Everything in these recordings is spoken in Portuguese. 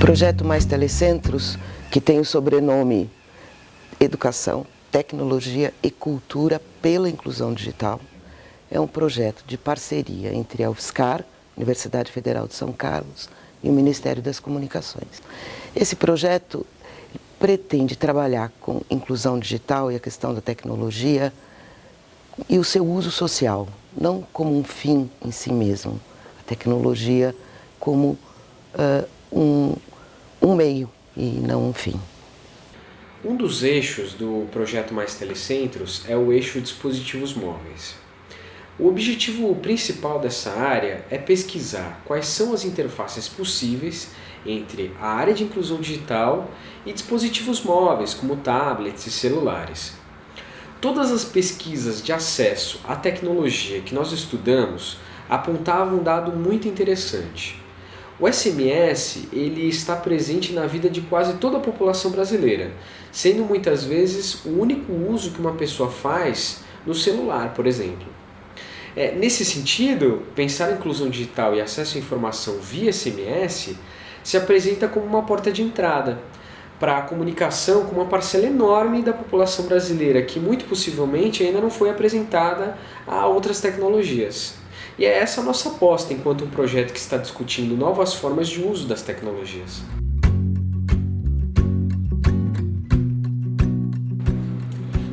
projeto Mais Telecentros, que tem o sobrenome Educação, Tecnologia e Cultura pela Inclusão Digital, é um projeto de parceria entre a UFSCar, Universidade Federal de São Carlos, e o Ministério das Comunicações. Esse projeto pretende trabalhar com inclusão digital e a questão da tecnologia e o seu uso social, não como um fim em si mesmo, a tecnologia como um meio e não um fim. Um dos eixos do projeto Mais Telecentros é o eixo dispositivos móveis. O objetivo principal dessa área é pesquisar quais são as interfaces possíveis entre a área de inclusão digital e dispositivos móveis, como tablets e celulares. Todas as pesquisas de acesso à tecnologia que nós estudamos apontavam um dado muito interessante. O SMS ele está presente na vida de quase toda a população brasileira, sendo muitas vezes o único uso que uma pessoa faz no celular, por exemplo. Nesse sentido, pensar em inclusão digital e acesso à informação via SMS se apresenta como uma porta de entrada para a comunicação com uma parcela enorme da população brasileira que muito possivelmente ainda não foi apresentada a outras tecnologias. E é essa a nossa aposta enquanto um projeto que está discutindo novas formas de uso das tecnologias.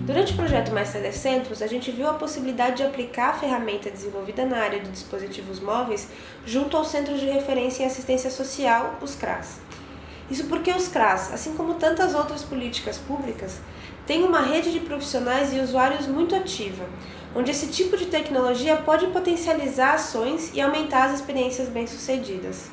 Durante o projeto Mais Telecentros, a gente viu a possibilidade de aplicar a ferramenta desenvolvida na área de dispositivos móveis junto ao Centro de Referência em Assistência Social, os CRAS. Isso porque os CRAS, assim como tantas outras políticas públicas, têm uma rede de profissionais e usuários muito ativa, onde esse tipo de tecnologia pode potencializar ações e aumentar as experiências bem-sucedidas.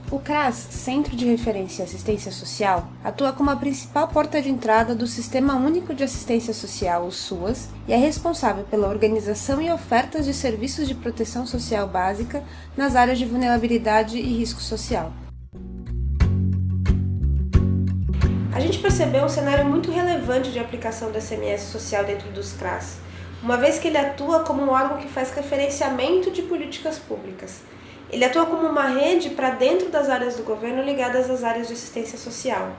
O CRAS, Centro de Referência e Assistência Social, atua como a principal porta de entrada do Sistema Único de Assistência Social, o SUAS, e é responsável pela organização e ofertas de serviços de proteção social básica nas áreas de vulnerabilidade e risco social. A gente percebeu um cenário muito relevante de aplicação do SMS social dentro dos CRAS, uma vez que ele atua como um órgão que faz referenciamento de políticas públicas. Ele atua como uma rede para dentro das áreas do governo ligadas às áreas de assistência social.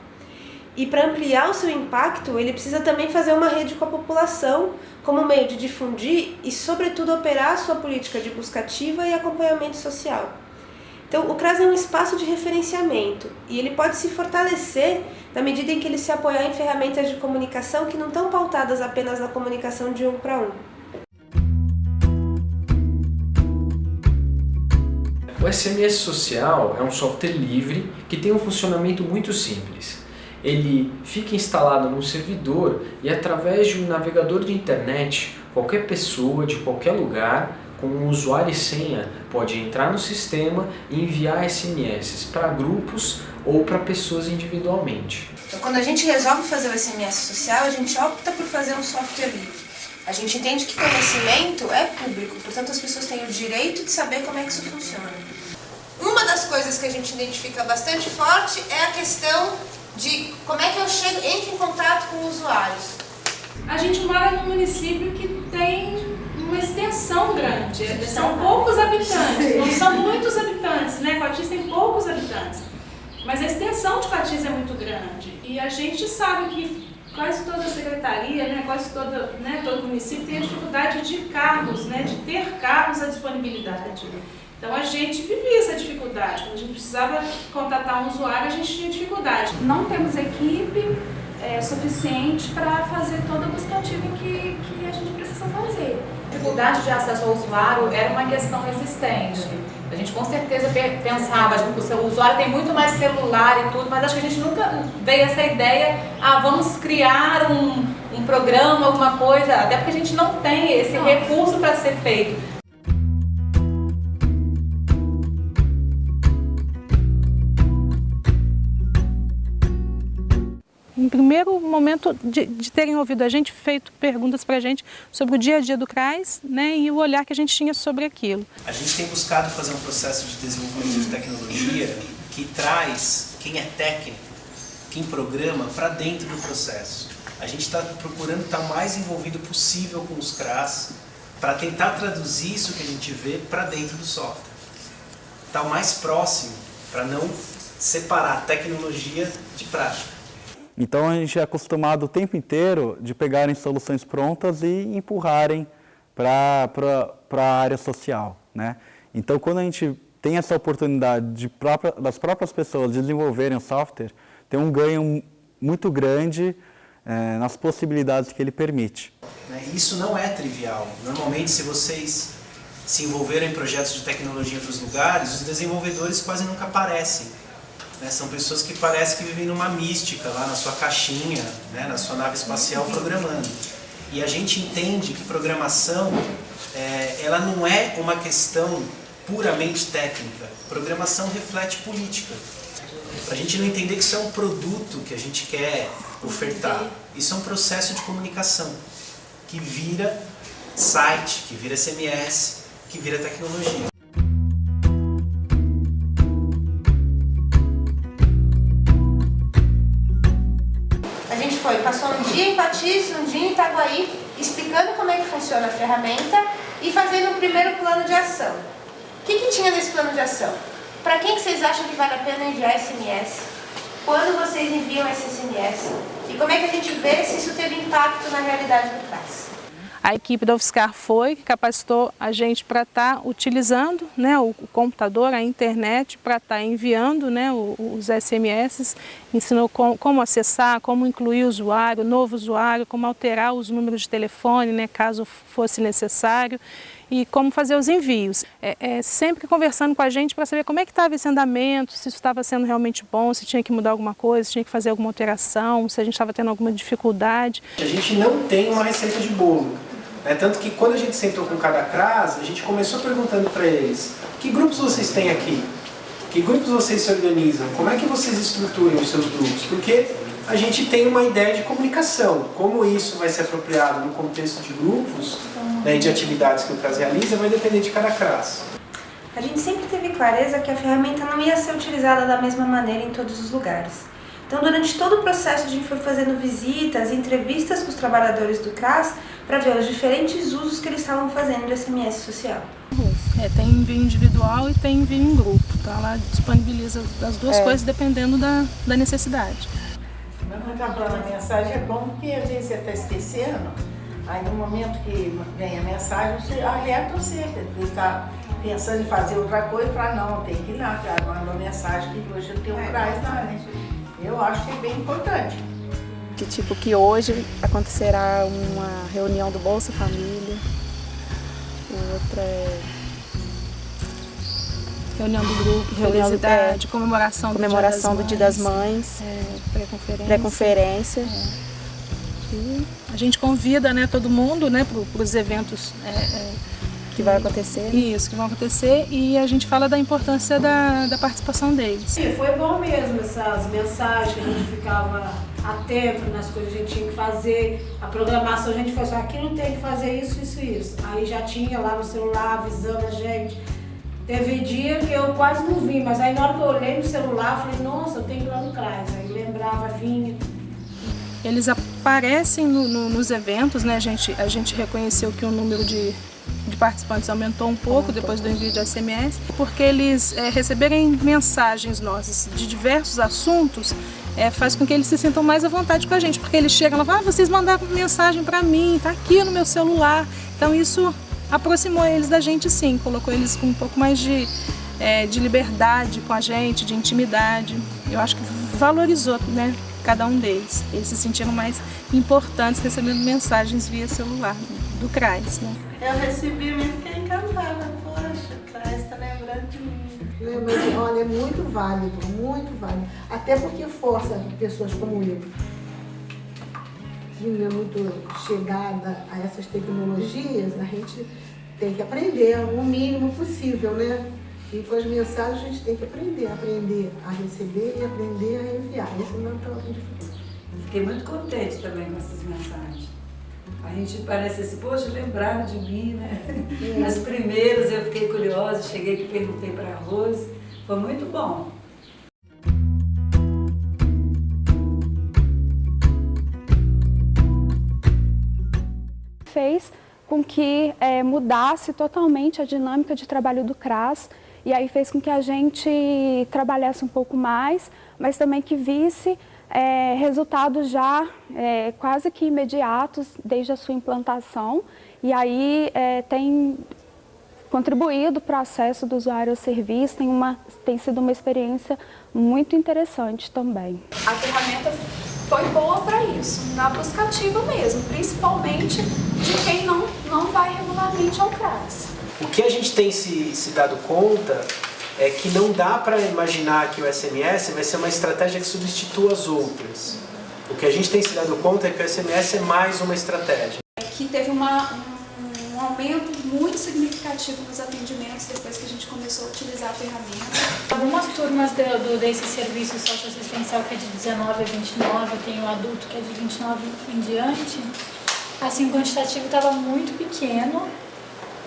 E para ampliar o seu impacto, ele precisa também fazer uma rede com a população, como meio de difundir e, sobretudo, operar a sua política de busca ativa e acompanhamento social. Então, o CRAS é um espaço de referenciamento e ele pode se fortalecer na medida em que ele se apoiar em ferramentas de comunicação que não estão pautadas apenas na comunicação de um para um. O SMS social é um software livre que tem um funcionamento muito simples. Ele fica instalado num servidor e através de um navegador de internet, qualquer pessoa de qualquer lugar, com um usuário e senha, pode entrar no sistema e enviar SMS para grupos ou para pessoas individualmente. Então, quando a gente resolve fazer o SMS social, a gente opta por fazer um software livre. A gente entende que conhecimento é público, portanto as pessoas têm o direito de saber como é que isso funciona. Uma das coisas que a gente identifica bastante forte é a questão de como é que eu entro em contato com usuários. A gente mora num município que tem uma extensão grande, são poucos habitantes, não são muitos habitantes, né? Coatis tem poucos habitantes, mas a extensão de Coatis é muito grande e a gente sabe que quase toda a secretaria, né, todo município tem a dificuldade de carros, né, de ter carros à disponibilidade. Então a gente vivia essa dificuldade, quando a gente precisava contatar um usuário, a gente tinha dificuldade. Não temos equipe suficiente para fazer toda a busca ativa que a gente precisa fazer. A dificuldade de acesso ao usuário era uma questão existente. A gente com certeza pensava, o usuário tem muito mais celular e tudo, mas acho que a gente nunca veio essa ideia, vamos criar um programa, alguma coisa, até porque a gente não tem esse recurso para ser feito. Em primeiro momento de terem ouvido a gente, feito perguntas para a gente sobre o dia a dia do CRAS, né, e o olhar que a gente tinha sobre aquilo. A gente tem buscado fazer um processo de desenvolvimento de tecnologia que traz quem é técnico, quem programa, para dentro do processo. A gente está procurando estar o mais envolvido possível com os CRAS para tentar traduzir isso que a gente vê para dentro do software. Estar o mais próximo para não separar tecnologia de prática. Então a gente é acostumado o tempo inteiro de pegarem soluções prontas e empurrarem para a área social, né? Então quando a gente tem essa oportunidade das próprias pessoas desenvolverem o software, tem um ganho muito grande nas possibilidades que ele permite. Isso não é trivial. Normalmente, se vocês se envolveram em projetos de tecnologia em outros lugares, os desenvolvedores quase nunca aparecem. São pessoas que parecem que vivem numa mística, lá na sua caixinha, na sua nave espacial, programando. E a gente entende que programação, ela não é uma questão puramente técnica. Programação reflete política. Para a gente não entender que isso é um produto que a gente quer ofertar. Isso é um processo de comunicação que vira site, que vira SMS, que vira tecnologia. A gente passou um dia em Patice, um dia em Itaguaí, explicando como é que funciona a ferramenta e fazendo um primeiro plano de ação. O que tinha nesse plano de ação? Para quem que vocês acham que vale a pena enviar SMS? Quando vocês enviam esse SMS? E como é que a gente vê se isso teve impacto na realidade do CRAS? A equipe da UFSCar capacitou a gente para estar utilizando, né, o computador, a internet, para estar enviando, né, os SMS, ensinou como acessar, como incluir o usuário, novo usuário, como alterar os números de telefone, né, caso fosse necessário, e como fazer os envios. Sempre conversando com a gente para saber como é que estava esse andamento, se isso estava sendo realmente bom, se tinha que mudar alguma coisa, se tinha que fazer alguma alteração, se a gente estava tendo alguma dificuldade. A gente não tem uma receita de bolo. Tanto que quando a gente sentou com cada CRAS, a gente começou perguntando para eles: que grupos vocês têm aqui? Que grupos vocês se organizam? Como é que vocês estruturam os seus grupos? Porque a gente tem uma ideia de comunicação. Como isso vai ser apropriado no contexto de grupos, de atividades que o CRAS realiza, vai depender de cada CRAS. A gente sempre teve clareza que a ferramenta não ia ser utilizada da mesma maneira em todos os lugares. Então, durante todo o processo, a gente foi fazendo visitas, entrevistas com os trabalhadores do CRAS para ver os diferentes usos que eles estavam fazendo do SMS social. Tem envio individual e tem envio em grupo, tá? Ela disponibiliza as duas coisas dependendo da necessidade. Quando acabando a mensagem é bom porque às vezes você está esquecendo, aí no momento que vem a mensagem, você alerta você está pensando em fazer outra coisa, para não, tem que ir lá, cara, mandou mensagem que hoje eu tenho um CRAS lá, né? Eu acho que é bem importante. Que hoje acontecerá uma reunião do Bolsa Família, outra é reunião do grupo, felicidade, comemoração do Dia das Mães, pré-conferência. E a gente convida, né, todo mundo, né, para os eventos que vai acontecer. Isso, que vão acontecer, e a gente fala da importância da participação deles. Sim, foi bom mesmo essas mensagens, que a gente ficava atento nas coisas que a gente tinha que fazer, a programação, a gente falou assim, aqui não tem que fazer isso, isso, isso. Aí já tinha lá no celular avisando a gente. Teve dia que eu quase não vi, mas aí na hora que eu olhei no celular, falei, nossa, eu tenho que ir lá no CRAS. Aí lembrava, vinha. Eles aparecem nos eventos, né? A gente reconheceu que o número de participantes aumentou um pouco depois do envio de SMS, porque eles receberem mensagens nossas de diversos assuntos, faz com que eles se sintam mais à vontade com a gente, porque eles chegam lá e falam, vocês mandaram mensagem para mim, tá aqui no meu celular. Então isso aproximou eles da gente, sim, colocou eles com um pouco mais de liberdade com a gente, de intimidade. Eu acho que valorizou, né, cada um deles. Eles se sentiram mais importantes recebendo mensagens via celular do CRAS, né? Eu recebi mesmo, fiquei encantada. Poxa, o CRAS está lembrando de mim. Mas, olha, é muito válido, muito válido. Até porque força pessoas como eu, que não é muito chegada a essas tecnologias, a gente tem que aprender o mínimo possível, né? E com as mensagens a gente tem que aprender a receber e aprender a enviar. Isso não é tão difícil. Fiquei muito contente também com essas mensagens. A gente parece assim, poxa, lembraram de mim, né? As primeiras eu fiquei curiosa, cheguei aqui, perguntei para a Rose, foi muito bom. Fez com que mudasse totalmente a dinâmica de trabalho do CRAS e aí fez com que a gente trabalhasse um pouco mais, mas também que visse resultados já quase que imediatos desde a sua implantação, e aí tem contribuído para o acesso do usuário ao serviço, tem sido uma experiência muito interessante também. A ferramenta foi boa para isso, na busca ativa mesmo, principalmente de quem não vai regularmente ao CRAS. O que a gente tem se dado conta é que não dá para imaginar que o SMS vai ser uma estratégia que substitua as outras. O que a gente tem se dado conta é que o SMS é mais uma estratégia. Que teve um aumento muito significativo nos atendimentos depois que a gente começou a utilizar a ferramenta. Algumas turmas desse serviço socioassistencial, que é de 19 a 29, eu tenho o adulto que é de 29 em diante, assim, o quantitativo estava muito pequeno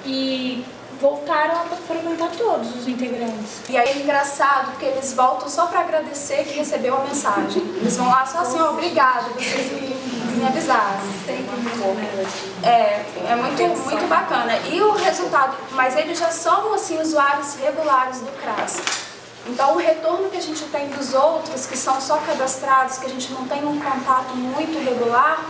e voltaram a frequentar todos os integrantes. E aí é engraçado, porque eles voltam só para agradecer que recebeu a mensagem. Eles vão lá só assim, obrigado, vocês me avisaram. É muito bacana. E o resultado, mas eles já são assim usuários regulares do CRAS. Então o retorno que a gente tem dos outros, que são só cadastrados, que a gente não tem um contato muito regular,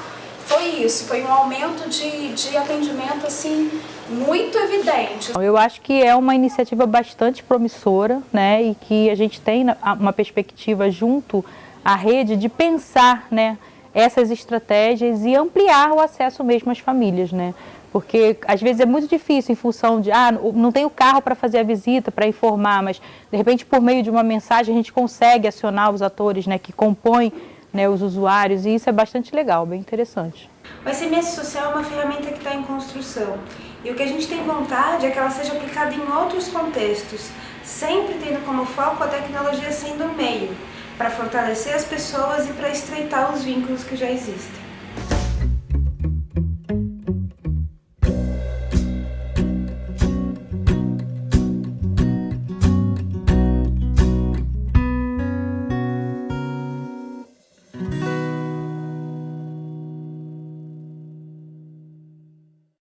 foi isso, foi um aumento de atendimento assim, muito evidente. Eu acho que é uma iniciativa bastante promissora, né, e que a gente tem uma perspectiva junto à rede de pensar, né, essas estratégias e ampliar o acesso mesmo às famílias, né, porque às vezes é muito difícil em função de, não tenho carro para fazer a visita, para informar, mas de repente por meio de uma mensagem a gente consegue acionar os atores, né, que compõem, né, os usuários, e isso é bastante legal, bem interessante. O SMS social é uma ferramenta que está em construção e o que a gente tem vontade é que ela seja aplicada em outros contextos, sempre tendo como foco a tecnologia sendo um meio para fortalecer as pessoas e para estreitar os vínculos que já existem.